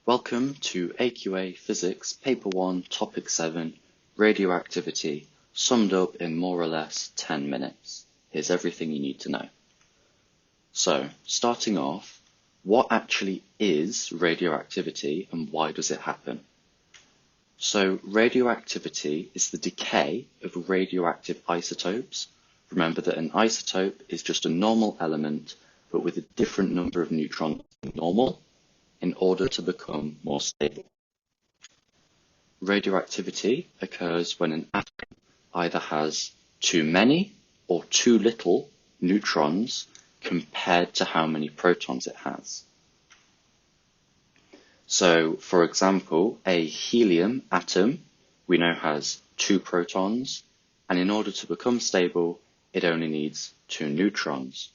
Welcome to AQA Physics, Paper 1, Topic 7, Radioactivity, summed up in more or less 10 minutes. Here's everything you need to know. So, starting off, what actually is radioactivity and why does it happen? So, radioactivity is the decay of radioactive isotopes. Remember that an isotope is just a normal element, but with a different number of neutrons than normal, in order to become more stable. Radioactivity occurs when an atom either has too many or too little neutrons compared to how many protons it has. So, for example, a helium atom we know has 2 protons, and in order to become stable, it only needs 2 neutrons.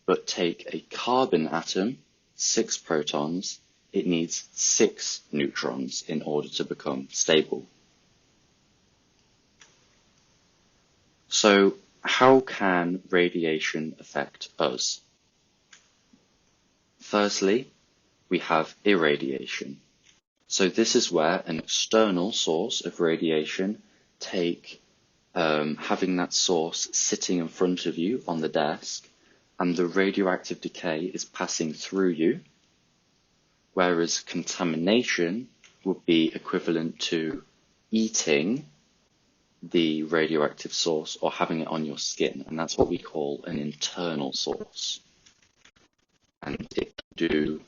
But take a carbon atom, 6 protons, it needs 6 neutrons in order to become stable. So, how can radiation affect us? Firstly, we have irradiation. So this is where an external source of radiation, having that source sitting in front of you on the desk, and the radioactive decay is passing through you, whereas contamination would be equivalent to eating the radioactive source or having it on your skin, and that's what we call an internal source. And it can do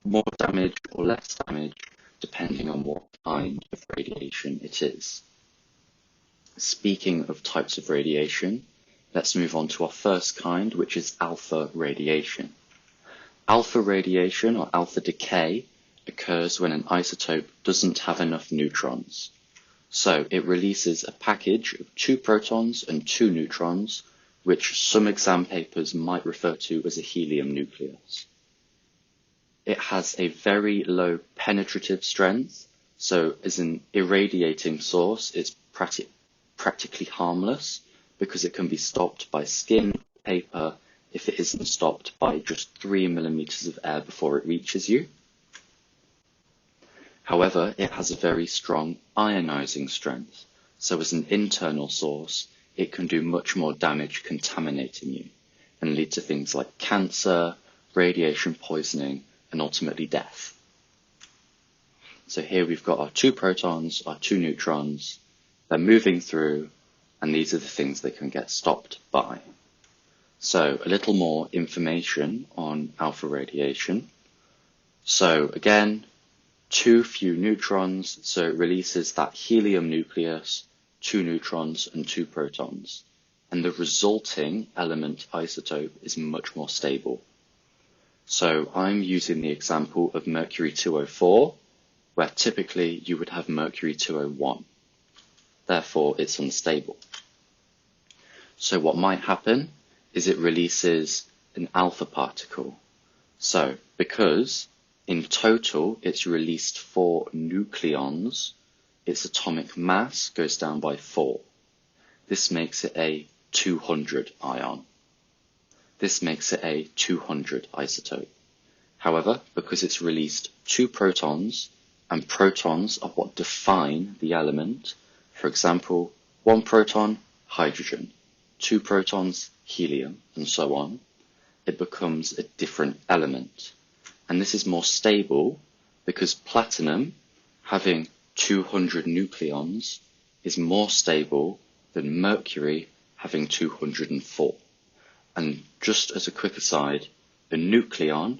more damage or less damage depending on what kind of radiation it is. Speaking of types of radiation, let's move on to our first kind, which is alpha radiation. Alpha radiation or alpha decay occurs when an isotope doesn't have enough neutrons. So it releases a package of 2 protons and 2 neutrons, which some exam papers might refer to as a helium nucleus. It has a very low penetrative strength, so as an irradiating source, it's practically harmless because it can be stopped by skin, paper, if it isn't stopped by just 3 millimeters of air before it reaches you. However, it has a very strong ionizing strength, so as an internal source, it can do much more damage contaminating you and lead to things like cancer, radiation poisoning, and ultimately death. So here we've got our 2 protons, our 2 neutrons, they're moving through, and these are the things they can get stopped by. So a little more information on alpha radiation. So again, too few neutrons, so it releases that helium nucleus, 2 neutrons and 2 protons. And the resulting element isotope is much more stable. So I'm using the example of mercury 204, where typically you would have mercury 201. Therefore, it's unstable. So what might happen is it releases an alpha particle. So because in total it's released 4 nucleons, its atomic mass goes down by 4. This makes it a 200 ion. This makes it a 200 isotope. However, because it's released 2 protons, and protons are what define the element, for example, 1 proton, hydrogen, 2 protons, helium, and so on, it becomes a different element. And this is more stable because platinum, having 200 nucleons, is more stable than mercury, having 204. And just as a quick aside, a nucleon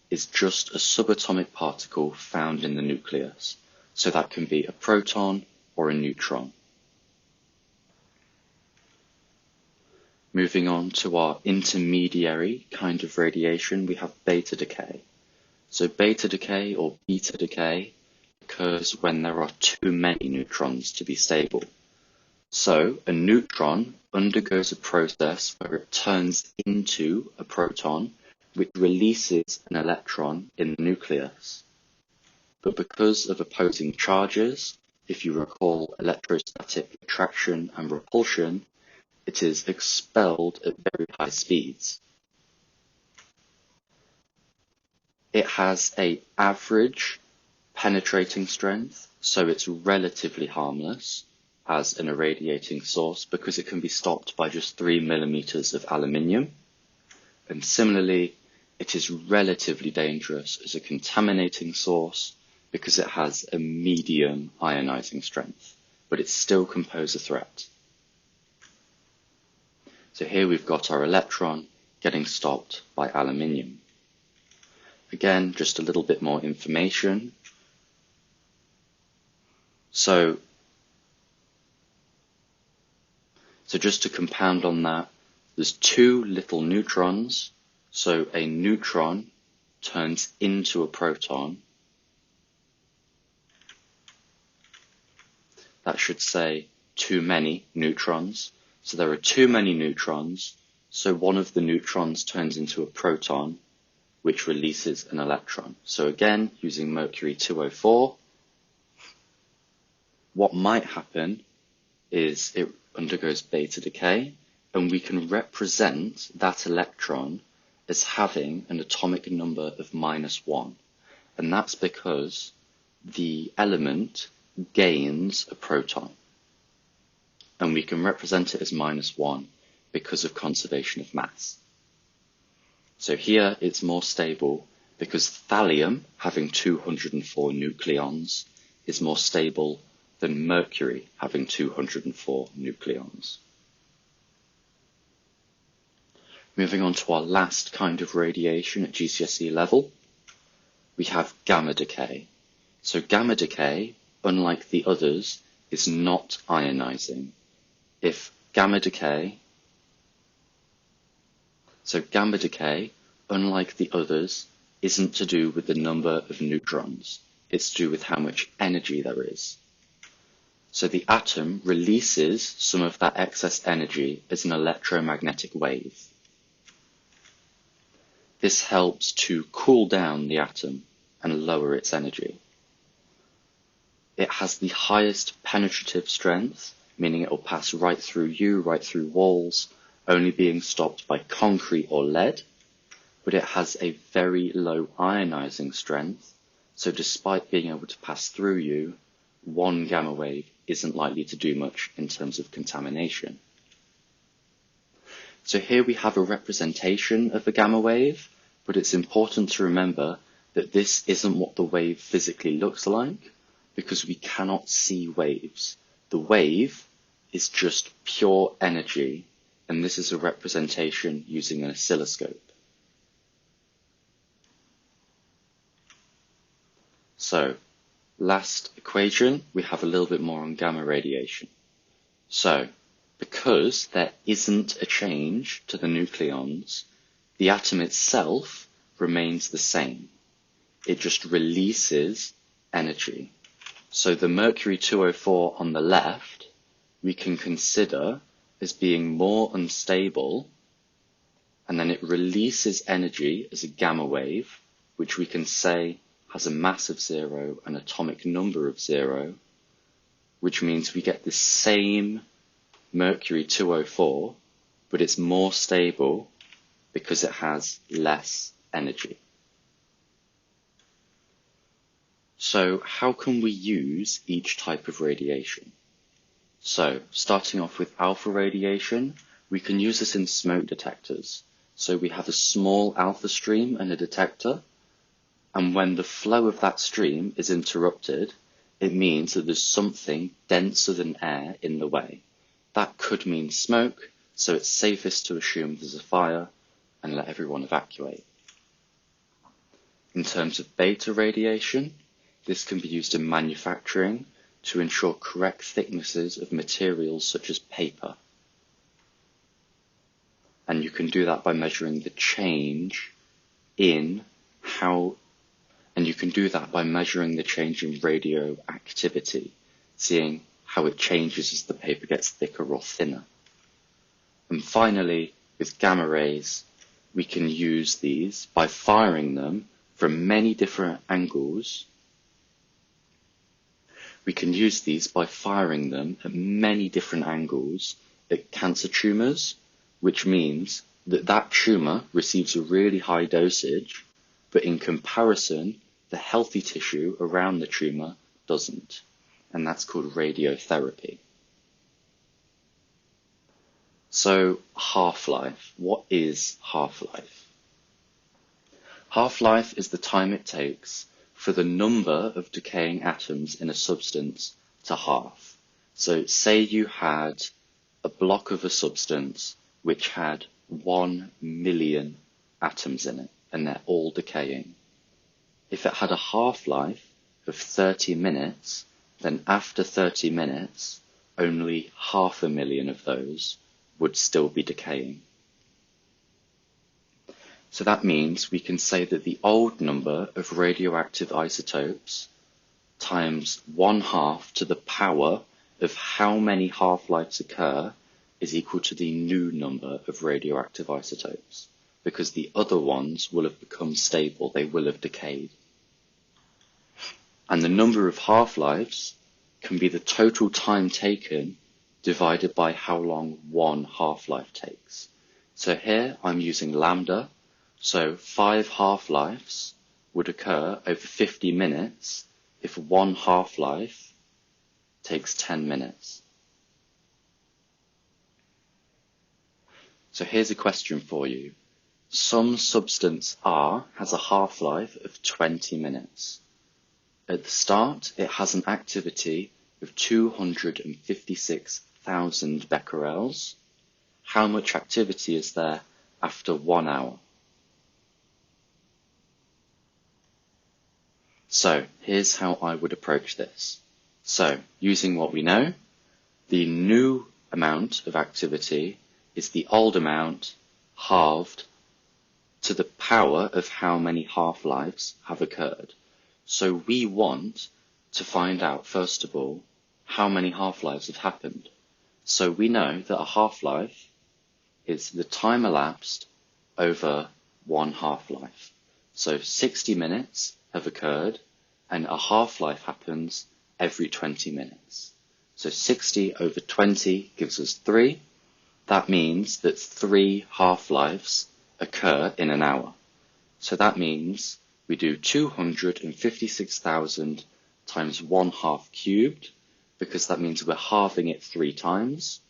is just a subatomic particle found in the nucleus. So that can be a proton or a neutron. Moving on to our intermediary kind of radiation, we have beta decay. So beta decay or beta decay occurs when there are too many neutrons to be stable. So a neutron undergoes a process where it turns into a proton, which releases an electron in the nucleus. But because of opposing charges, if you recall electrostatic attraction and repulsion, it is expelled at very high speeds. It has an average penetrating strength, so it's relatively harmless as an irradiating source because it can be stopped by just 3 millimeters of aluminium. And similarly, it is relatively dangerous as a contaminating source because it has a medium ionizing strength, but it still can pose a threat. So here we've got our electron getting stopped by aluminium. Again, just a little bit more information. So just to compound on that, there's two little neutrons. So a neutron turns into a proton. That should say too many neutrons. So there are too many neutrons. So one of the neutrons turns into a proton, which releases an electron. So again, using mercury 204, what might happen is it undergoes beta decay, and we can represent that electron as having an atomic number of -1. And that's because the element gains a proton. And we can represent it as -1 because of conservation of mass. So here it's more stable because thallium, having 204 nucleons, is more stable than mercury, having 204 nucleons. Moving on to our last kind of radiation at GCSE level, we have gamma decay. So gamma decay, unlike the others, is not ionizing. Gamma decay, unlike the others, isn't to do with the number of neutrons. It's to do with how much energy there is. So the atom releases some of that excess energy as an electromagnetic wave. This helps to cool down the atom and lower its energy. It has the highest penetrative strength, meaning it will pass right through you, right through walls, only being stopped by concrete or lead, but it has a very low ionizing strength, so despite being able to pass through you, one gamma wave isn't likely to do much in terms of contamination. So here we have a representation of a gamma wave, but it's important to remember that this isn't what the wave physically looks like, because we cannot see waves. The wave is just pure energy, and this is a representation using an oscilloscope. So, last equation, we have a little bit more on gamma radiation. So, because there isn't a change to the nucleons, the atom itself remains the same. It just releases energy. So the mercury 204 on the left, we can consider as being more unstable, and then it releases energy as a gamma wave, which we can say has a mass of 0, an atomic number of 0, which means we get the same mercury 204, but it's more stable because it has less energy. So how can we use each type of radiation? So starting off with alpha radiation, we can use this in smoke detectors. So we have a small alpha stream and a detector, and when the flow of that stream is interrupted, it means that there's something denser than air in the way. That could mean smoke, so it's safest to assume there's a fire and let everyone evacuate. In terms of beta radiation, this can be used in manufacturing to ensure correct thicknesses of materials such as paper. And you can do that by measuring the change in radioactivity, seeing how it changes as the paper gets thicker or thinner. And finally, with gamma rays, we can use these by firing them from many different angles. We can use these by firing them at many different angles at cancer tumors, which means that that tumor receives a really high dosage, but in comparison, the healthy tissue around the tumour doesn't, and that's called radiotherapy. So, half-life. What is half-life? Half-life is the time it takes for the number of decaying atoms in a substance to halve. So, say you had a block of a substance which had 1 million atoms in it, and they're all decaying. If it had a half-life of 30 minutes, then after 30 minutes, only 500,000 of those would still be decaying. So that means we can say that the old number of radioactive isotopes times 1/2 to the power of how many half-lives occur is equal to the new number of radioactive isotopes, because the other ones will have become stable, they will have decayed. And the number of half-lives can be the total time taken divided by how long one half-life takes. So here I'm using lambda, so 5 half-lives would occur over 50 minutes if one half-life takes 10 minutes. So here's a question for you. Some substance R has a half-life of 20 minutes. At the start, it has an activity of 256,000 becquerels. How much activity is there after 1 hour? So here's how I would approach this. So using what we know, the new amount of activity is the old amount halved to the power of how many half-lives have occurred. So we want to find out, first of all, how many half-lives have happened. So we know that a half-life is the time elapsed over one half-life. So 60 minutes have occurred, and a half-life happens every 20 minutes. So 60 over 20 gives us 3. That means that 3 half-lives occur in an hour. So that means we do 256,000 times 1/2 cubed, because that means we're halving it 3 times,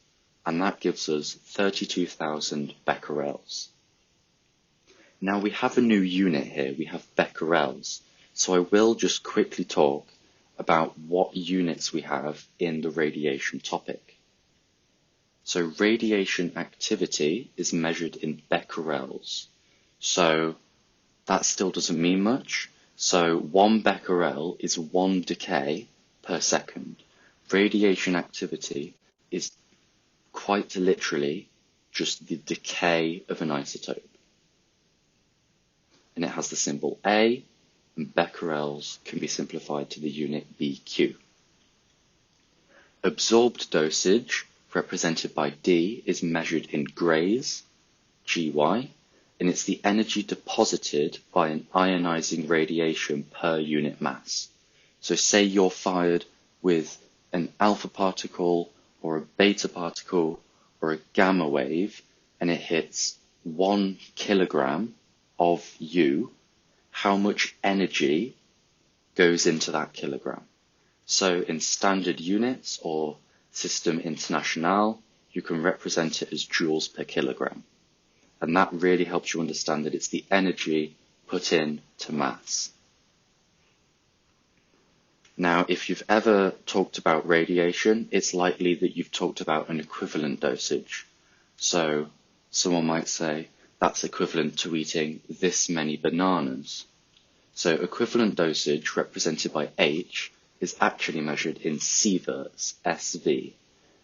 and that gives us 32,000 becquerels. Now we have a new unit here, we have becquerels, so I will just quickly talk about what units we have in the radiation topic. So radiation activity is measured in becquerels. So that still doesn't mean much. So 1 becquerel is 1 decay per second. Radiation activity is quite literally just the decay of an isotope. And it has the symbol A, and becquerels can be simplified to the unit BQ. Absorbed dosage, represented by D, is measured in grays, GY, and it's the energy deposited by an ionizing radiation per unit mass. So say you're fired with an alpha particle or a beta particle or a gamma wave, and it hits 1 kilogram of U, how much energy goes into that kilogram? So in standard units or System International, you can represent it as joules per kilogram. And that really helps you understand that it's the energy put in to mass. Now, if you've ever talked about radiation, it's likely that you've talked about an equivalent dosage. So someone might say, that's equivalent to eating this many bananas. So equivalent dosage, represented by H, is actually measured in sieverts, SV,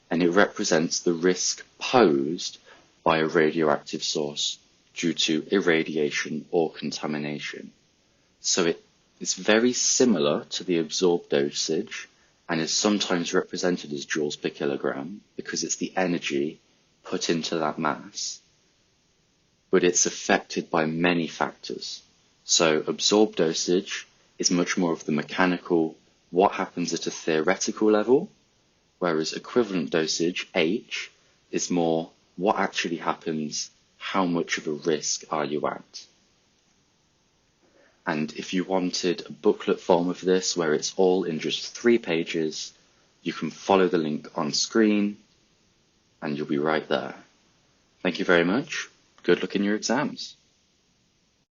and it represents the risk posed by a radioactive source due to irradiation or contamination. So it is very similar to the absorbed dosage and is sometimes represented as joules per kilogram because it's the energy put into that mass, but it's affected by many factors. So absorbed dosage is much more of the mechanical, what happens at a theoretical level, whereas equivalent dosage, H, is more what actually happens, how much of a risk are you at. And if you wanted a booklet form of this where it's all in just 3 pages, you can follow the link on screen and you'll be right there. Thank you very much. Good luck in your exams.